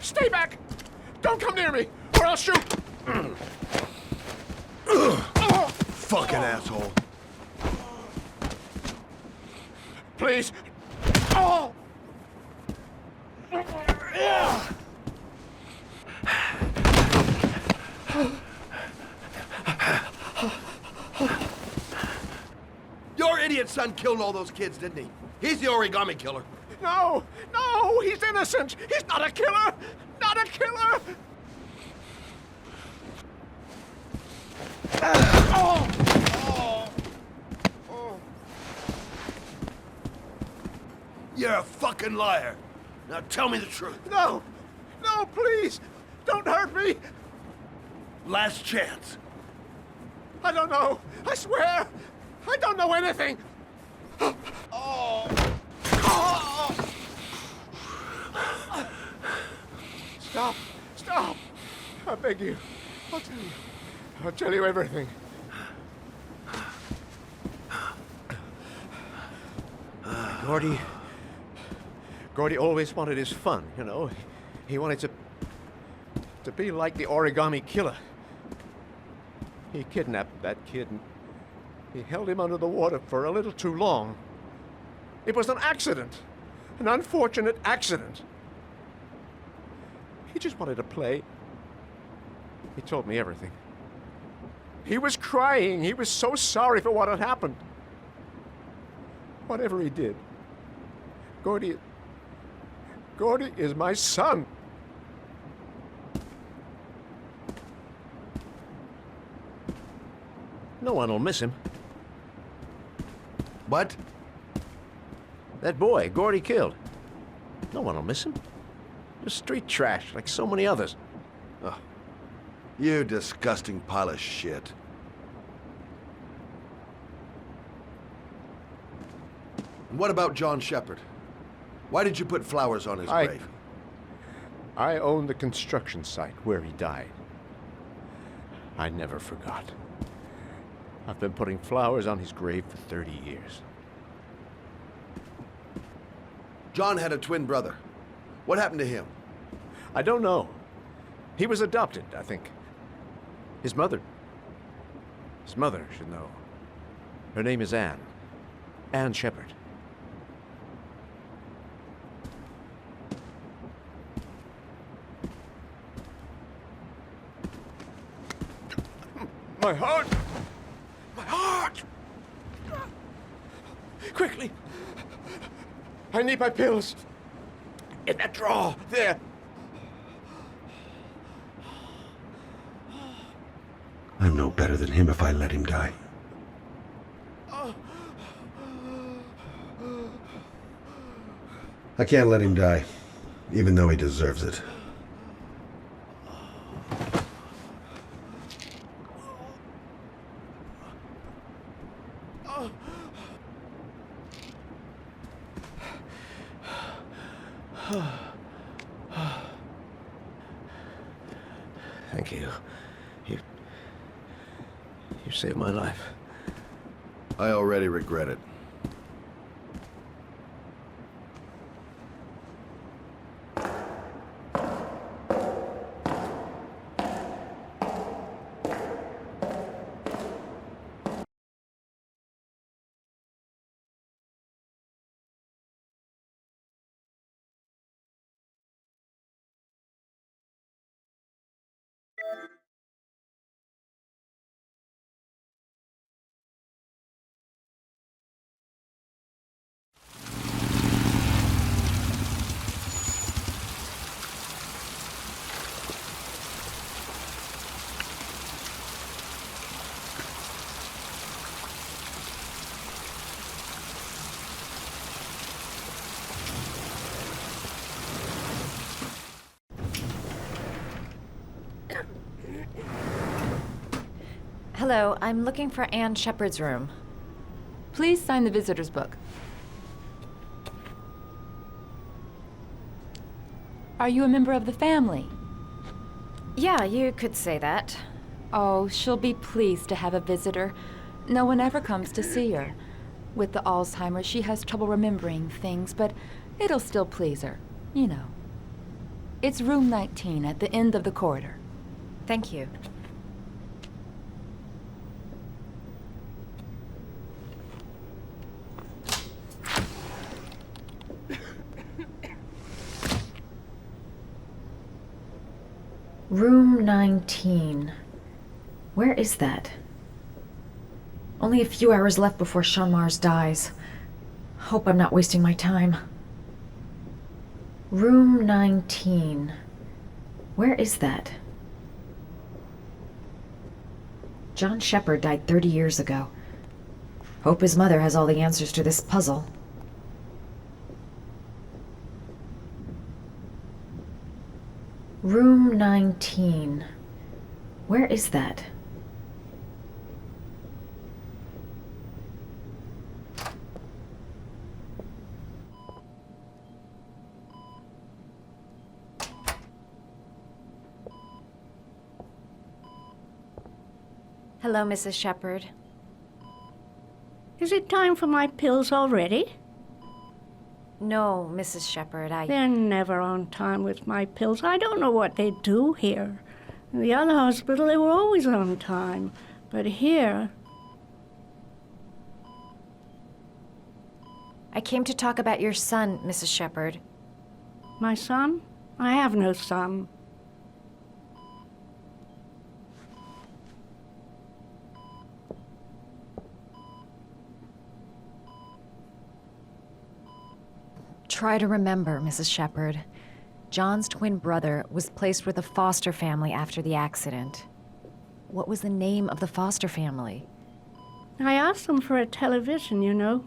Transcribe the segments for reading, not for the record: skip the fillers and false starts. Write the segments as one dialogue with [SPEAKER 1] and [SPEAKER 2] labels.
[SPEAKER 1] Stay back! Don't come near me, or I'll shoot!
[SPEAKER 2] Fucking asshole.
[SPEAKER 1] Please. Oh!
[SPEAKER 2] Your idiot son killed all those kids, didn't he? He's the origami killer.
[SPEAKER 1] No! No! He's innocent! He's not a killer! Not a killer! Oh! Oh! Oh!
[SPEAKER 2] You're a fucking liar. Now tell me the truth.
[SPEAKER 1] No! No, please! Don't hurt me!
[SPEAKER 2] Last chance.
[SPEAKER 1] I don't know! I swear! I don't know anything! Oh! Oh! Stop! Stop! I beg you. I'll tell you. I'll tell you everything. Gordy always wanted his fun, you know. He wanted to be like the origami killer. He kidnapped that kid and he held him under the water for a little too long. It was an accident. An unfortunate accident. He just wanted to play. He told me everything. He was crying. He was so sorry for what had happened. Whatever he did, Gordy is my son. No one will miss him.
[SPEAKER 2] What?
[SPEAKER 1] That boy, Gordy killed. No one will miss him. Just street trash, like so many others.
[SPEAKER 2] Oh, you disgusting pile of shit. And what about John Shepard? Why did you put flowers on his grave?
[SPEAKER 1] I own the construction site where he died. I never forgot. I've been putting flowers on his grave for 30 years.
[SPEAKER 2] John had a twin brother. What happened to him?
[SPEAKER 1] I don't know. He was adopted, I think. His mother should know. Her name is Anne. Anne Shepard. My heart! My heart! Quickly! I need my pills. In that drawer, there.
[SPEAKER 3] I'm no better than him if I let him die. I can't let him die, even though he deserves it.
[SPEAKER 1] Thank you. You saved my life.
[SPEAKER 2] I already regret it.
[SPEAKER 4] Hello, I'm looking for Anne Shepard's room.
[SPEAKER 5] Please sign the visitor's book. Are you a member of the family?
[SPEAKER 4] Yeah, you could say that.
[SPEAKER 5] Oh, she'll be pleased to have a visitor. No one ever comes to see her. With the Alzheimer's, she has trouble remembering things, but it'll still please her, you know. It's room 19 at the end of the corridor.
[SPEAKER 4] Thank you. Room 19. Where is that? Only a few hours left before Sharmars dies. Hope I'm not wasting my time. Room 19. Where is that? John Shepard died 30 years ago. Hope his mother has all the answers to this puzzle. Room 19. Where is that? Hello, Mrs. Shepard.
[SPEAKER 6] Is it time for my pills already?
[SPEAKER 4] No, Mrs. Shepard,
[SPEAKER 6] They're never on time with my pills. I don't know what they do here. In the other hospital, they were always on time. But here...
[SPEAKER 4] I came to talk about your son, Mrs. Shepard.
[SPEAKER 6] My son? I have no son.
[SPEAKER 4] Try to remember, Mrs. Shepard. John's twin brother was placed with a foster family after the accident. What was the name of the foster family?
[SPEAKER 6] I asked them for a television, you know.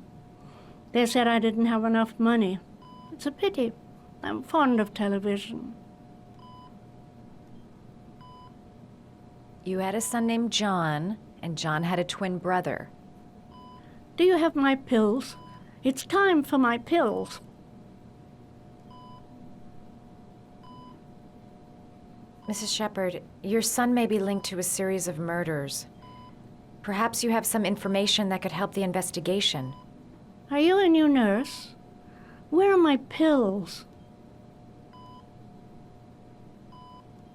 [SPEAKER 6] They said I didn't have enough money. It's a pity. I'm fond of television.
[SPEAKER 4] You had a son named John, and John had a twin brother.
[SPEAKER 6] Do you have my pills? It's time for my pills.
[SPEAKER 4] Mrs. Shepard, your son may be linked to a series of murders. Perhaps you have some information that could help the investigation.
[SPEAKER 6] Are you a new nurse? Where are my pills?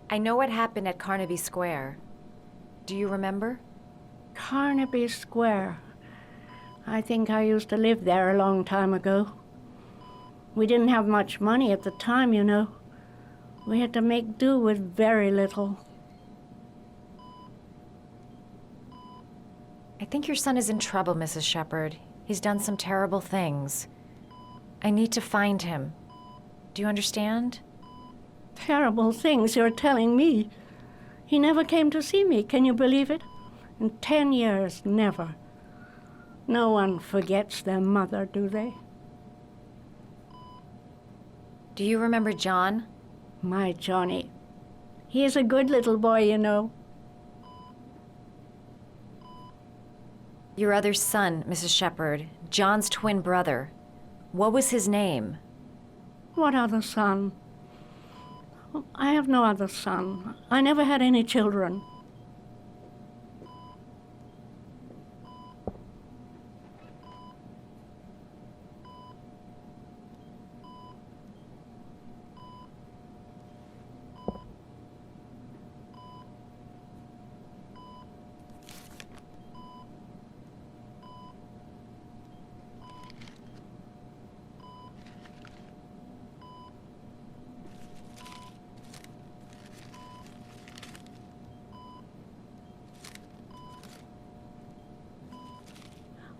[SPEAKER 4] I know what happened at Carnaby Square. Do you remember?
[SPEAKER 6] Carnaby Square. I think I used to live there a long time ago. We didn't have much money at the time, you know. We had to make do with very little.
[SPEAKER 4] I think your son is in trouble, Mrs. Shepard. He's done some terrible things. I need to find him. Do you understand?
[SPEAKER 6] Terrible things you're telling me. He never came to see me, can you believe it? In 10 years, never. No one forgets their mother, do they?
[SPEAKER 4] Do you remember John?
[SPEAKER 6] My Johnny. He is a good little boy, you know.
[SPEAKER 4] Your other son, Mrs. Shepard, John's twin brother. What was his name?
[SPEAKER 6] What other son? I have no other son. I never had any children.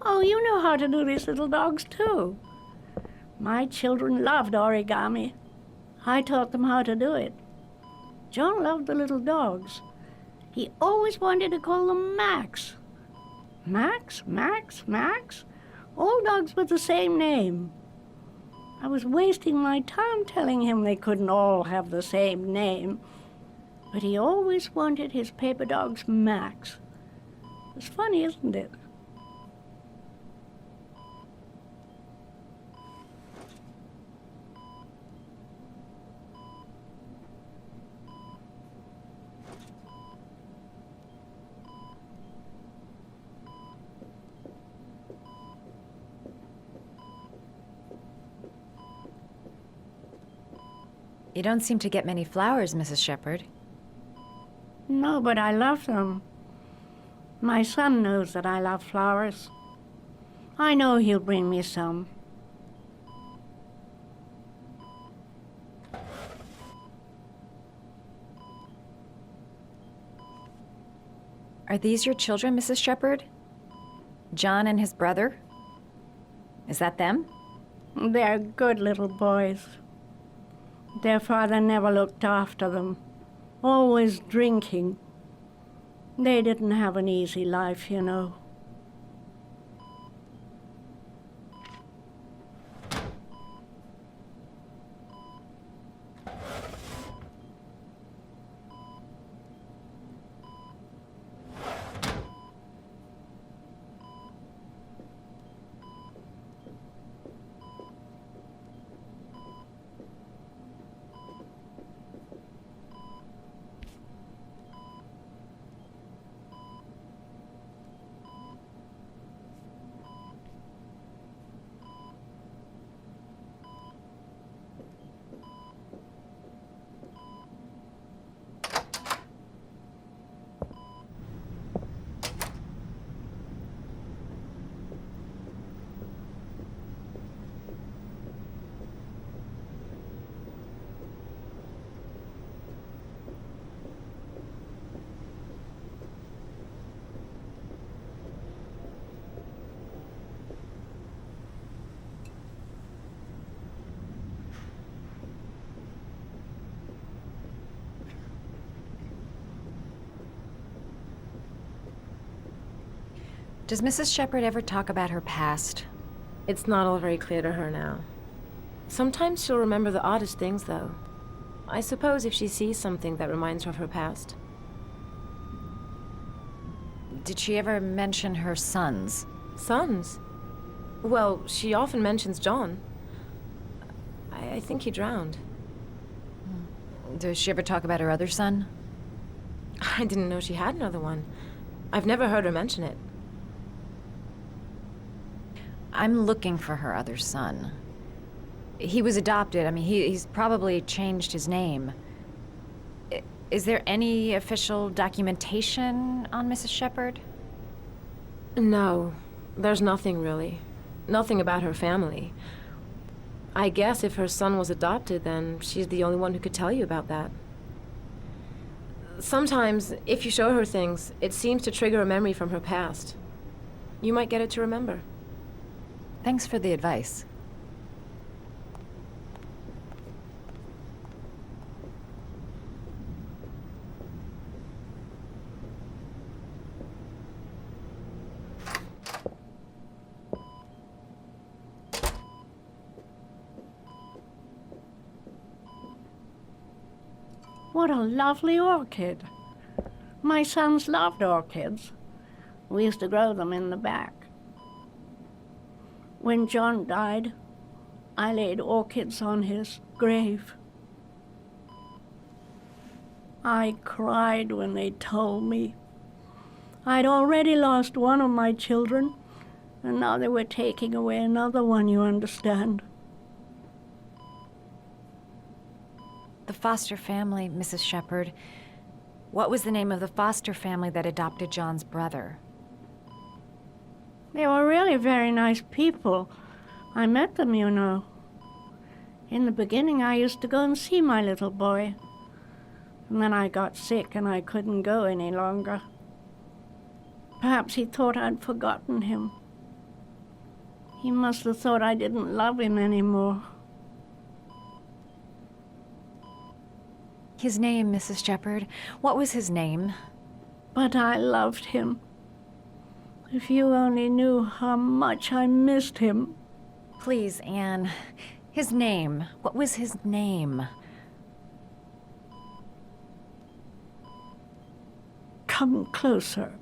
[SPEAKER 6] Oh, you know how to do these little dogs, too. My children loved origami. I taught them how to do it. John loved the little dogs. He always wanted to call them Max. Max, Max, Max? All dogs with the same name. I was wasting my time telling him they couldn't all have the same name. But he always wanted his paper dogs Max. It's funny, isn't it?
[SPEAKER 4] You don't seem to get many flowers, Mrs. Shepherd.
[SPEAKER 6] No, but I love them. My son knows that I love flowers. I know he'll bring me some.
[SPEAKER 4] Are these your children, Mrs. Shepherd? John and his brother? Is that them?
[SPEAKER 6] They're good little boys. Their father never looked after them, always drinking. They didn't have an easy life, you know.
[SPEAKER 4] Does Mrs. Shepherd ever talk about her past?
[SPEAKER 7] It's not all very clear to her now. Sometimes she'll remember the oddest things, though. I suppose if she sees something that reminds her of her past.
[SPEAKER 4] Did she ever mention her sons?
[SPEAKER 7] Sons? Well, she often mentions John. I think he drowned.
[SPEAKER 4] Does she ever talk about her other son?
[SPEAKER 7] I didn't know she had another one. I've never heard her mention it.
[SPEAKER 4] I'm looking for her other son. He was adopted. I mean, he's probably changed his name. Is there any official documentation on Mrs. Shepherd?
[SPEAKER 7] No, there's nothing really. Nothing about her family. I guess if her son was adopted, then she's the only one who could tell you about that. Sometimes, if you show her things, it seems to trigger a memory from her past. You might get it to remember.
[SPEAKER 4] Thanks for the advice.
[SPEAKER 6] What a lovely orchid. My sons loved orchids. We used to grow them in the back. When John died, I laid orchids on his grave. I cried when they told me. I'd already lost one of my children, and now they were taking away another one, you understand.
[SPEAKER 4] The foster family, Mrs. Shepherd. What was the name of the foster family that adopted John's brother?
[SPEAKER 6] They were really very nice people. I met them, you know. In the beginning, I used to go and see my little boy. And then I got sick and I couldn't go any longer. Perhaps he thought I'd forgotten him. He must have thought I didn't love him anymore.
[SPEAKER 4] His name, Mrs. Shepherd. What was his name?
[SPEAKER 6] But I loved him. If you only knew how much I missed him.
[SPEAKER 4] Please, Anne. His name. What was his name?
[SPEAKER 6] Come closer.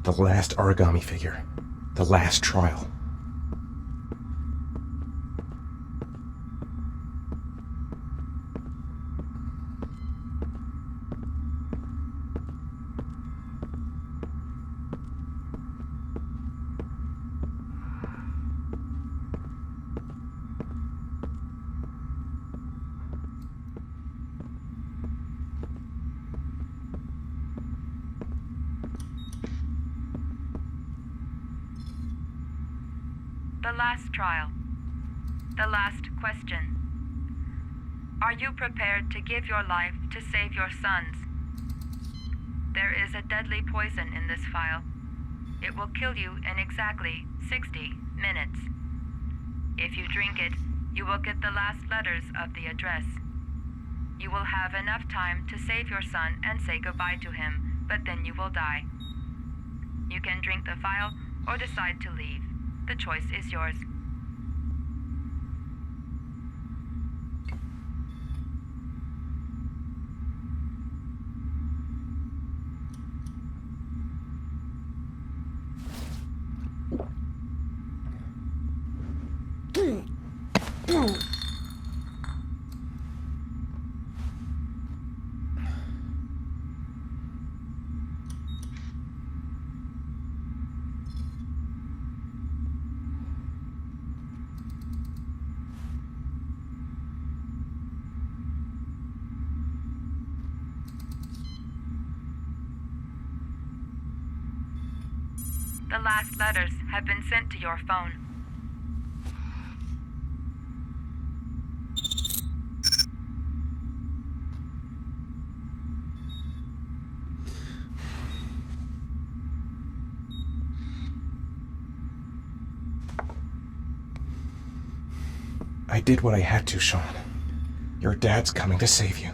[SPEAKER 8] The last origami figure. The last trial.
[SPEAKER 9] The last trial. The last question. Are you prepared to give your life to save your sons? There is a deadly poison in this file. It will kill you in exactly 60 minutes. If you drink it, you will get the last letters of the address. You will have enough time to save your son and say goodbye to him, but then you will die. You can drink the file or decide to leave. The choice is yours. The last letters have been sent to your phone.
[SPEAKER 8] I did what I had to, Sean. Your dad's coming to save you.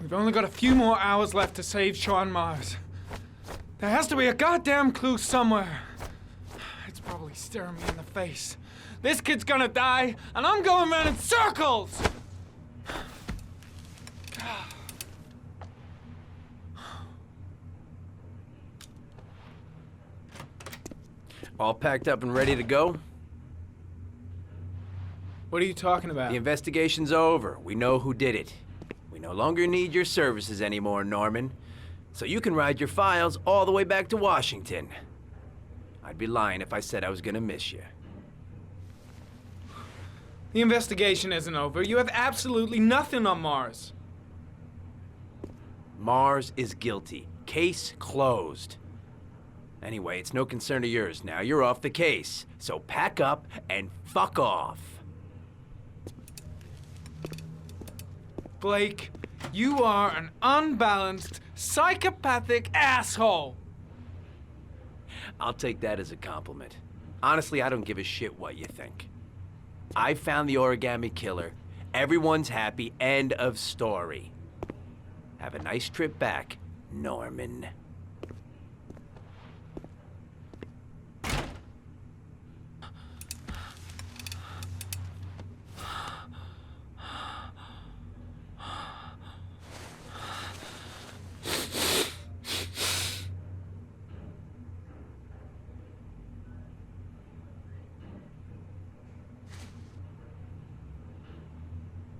[SPEAKER 10] We've only got a few more hours left to save Sean Mars. There has to be a goddamn clue somewhere. It's probably staring me in the face. This kid's gonna die, and I'm going around in circles!
[SPEAKER 11] All packed up and ready to go?
[SPEAKER 10] What are you talking about?
[SPEAKER 11] The investigation's over. We know who did it. We no longer need your services anymore, Norman. So you can ride your files all the way back to Washington. I'd be lying if I said I was gonna miss you.
[SPEAKER 10] The investigation isn't over. You have absolutely nothing on Mars.
[SPEAKER 11] Mars is guilty. Case closed. Anyway, it's no concern of yours now. You're off the case. So pack up and fuck off.
[SPEAKER 10] Blake, you are an unbalanced, psychopathic asshole.
[SPEAKER 11] I'll take that as a compliment. Honestly, I don't give a shit what you think. I found the origami killer. Everyone's happy. End of story. Have a nice trip back, Norman.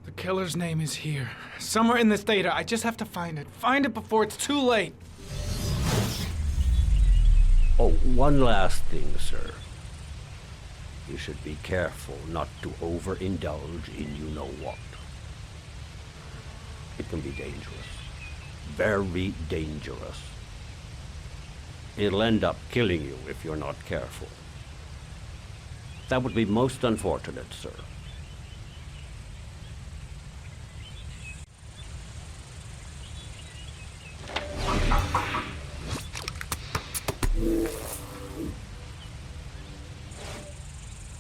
[SPEAKER 10] The killer's name is here. Somewhere in this data. I just have to find it. Find it before it's too late.
[SPEAKER 12] Oh, one last thing, sir. You should be careful not to overindulge in you-know-what. It can be dangerous. Very dangerous. It'll end up killing you if you're not careful. That would be most unfortunate, sir.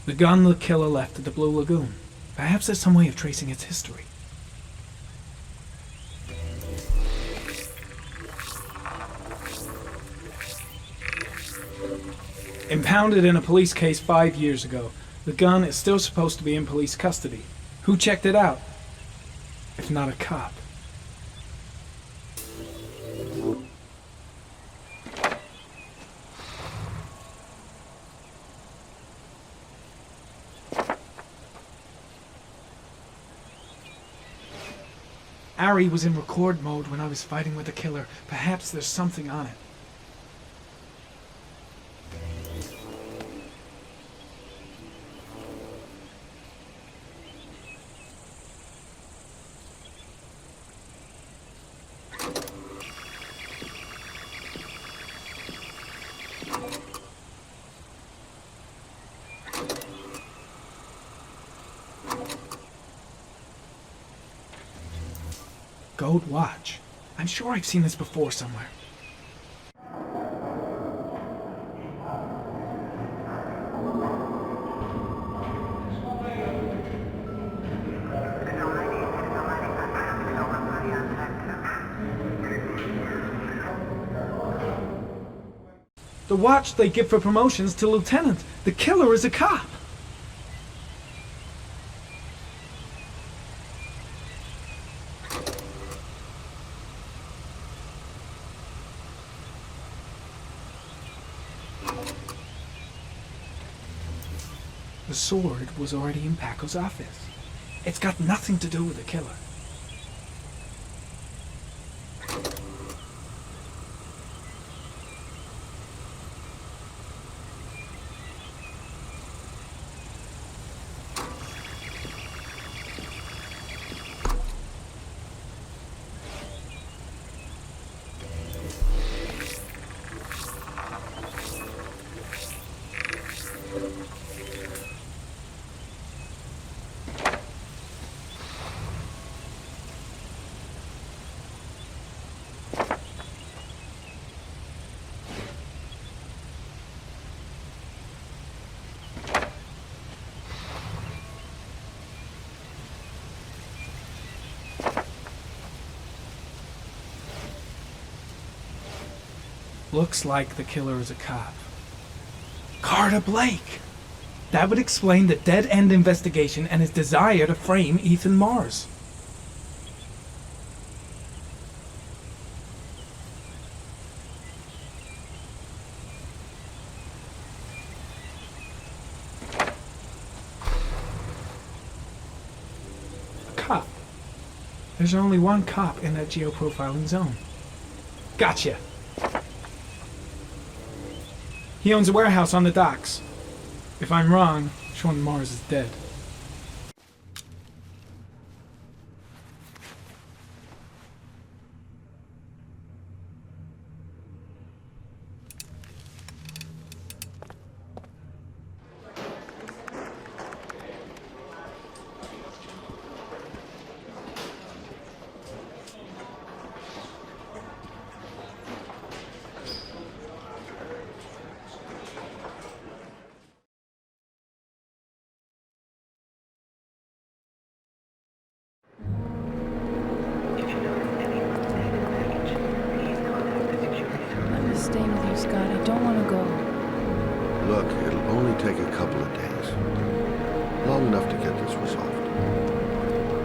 [SPEAKER 10] The gun the killer left at the Blue Lagoon. Perhaps there's some way of tracing its history. Impounded in a police case 5 years ago, the gun is still supposed to be in police custody. Who checked it out? If not a cop. Ari was in record mode when I was fighting with the killer. Perhaps there's something on it. Gold watch. I'm sure I've seen this before somewhere. The watch they give for promotions to lieutenant. The killer is a cop. The sword was already in Paco's office. It's got nothing to do with the killer. Looks like the killer is a cop. Carter Blake! That would explain the dead-end investigation and his desire to frame Ethan Mars. A cop. There's only one cop in that geoprofiling zone. Gotcha! He owns a warehouse on the docks. If I'm wrong, Sean Mars is dead.
[SPEAKER 7] Stay with you, Scott. I don't want to go.
[SPEAKER 2] Look, it'll only take a couple of days. Long enough to get this resolved.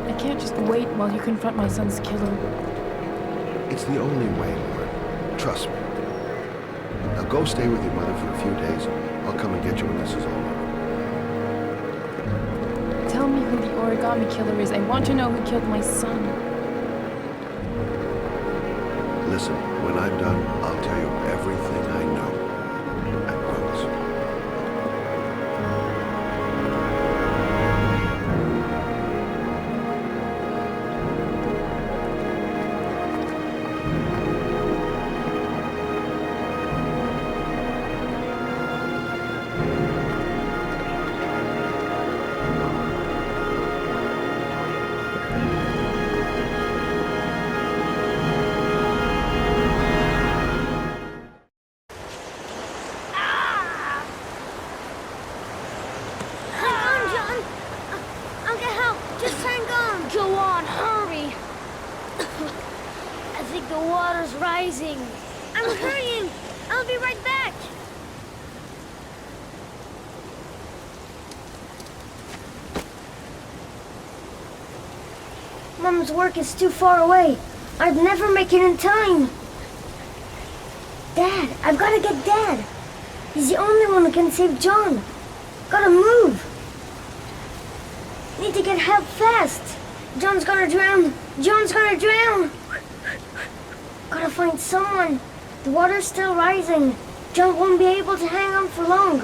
[SPEAKER 7] I can't just wait while you confront my son's killer.
[SPEAKER 2] It's the only way, Lauren. Trust me. Now go stay with your mother for a few days. I'll come and get you when this is all over.
[SPEAKER 7] Tell me who the origami killer is. I want to know who killed my son.
[SPEAKER 2] Listen, when I'm done, I'll tell you everything I know. I promise.
[SPEAKER 13] The water's rising. I'm hurrying. I'll be right back. Mom's work is too far away. I'd never make it in time. Dad, I've got to get Dad. He's the only one who can save John. Gotta move. Need to get help fast. John's gonna drown. John's gonna drown. Gotta find someone. The water's still rising. John won't be able to hang on for long.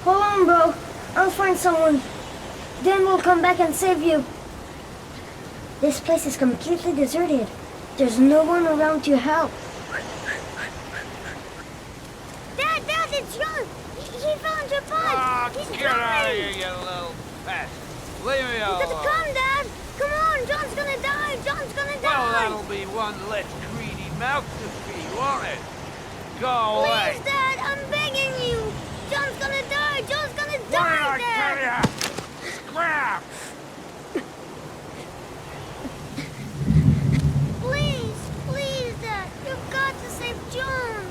[SPEAKER 13] Hold on, bro. I'll find someone. Then we'll come back and save you. This place is completely deserted. There's no one around to help. Dad, it's John. He fell into a pond. He's
[SPEAKER 14] Get out of here,
[SPEAKER 13] drowning.
[SPEAKER 14] you little pest. Leave me
[SPEAKER 13] You
[SPEAKER 14] alone.
[SPEAKER 13] gotta come, Dad. Come on, John's gonna die. John's gonna die.
[SPEAKER 14] Well, that'll be one less greedy mouth to feed, won't it? Go away.
[SPEAKER 13] Please, Dad, I'm begging you. John's gonna die. John's gonna
[SPEAKER 14] What
[SPEAKER 13] die,
[SPEAKER 14] did I tell
[SPEAKER 13] Dad.
[SPEAKER 14] ya? Scrap!
[SPEAKER 13] Please, Dad. You've got to save John.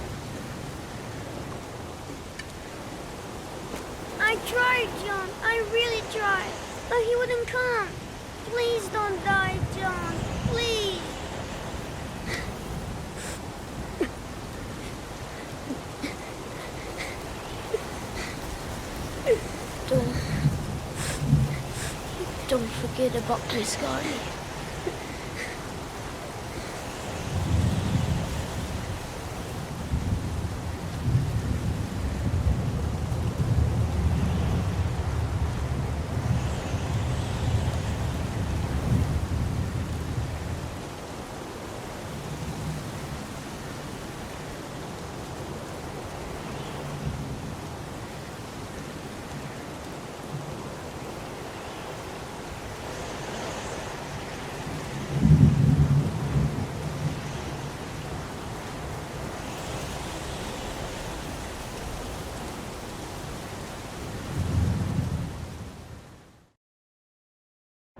[SPEAKER 13] I tried, John. I really tried. But he wouldn't come. Please don't die, John. Please. Don't forget about me, Scotty.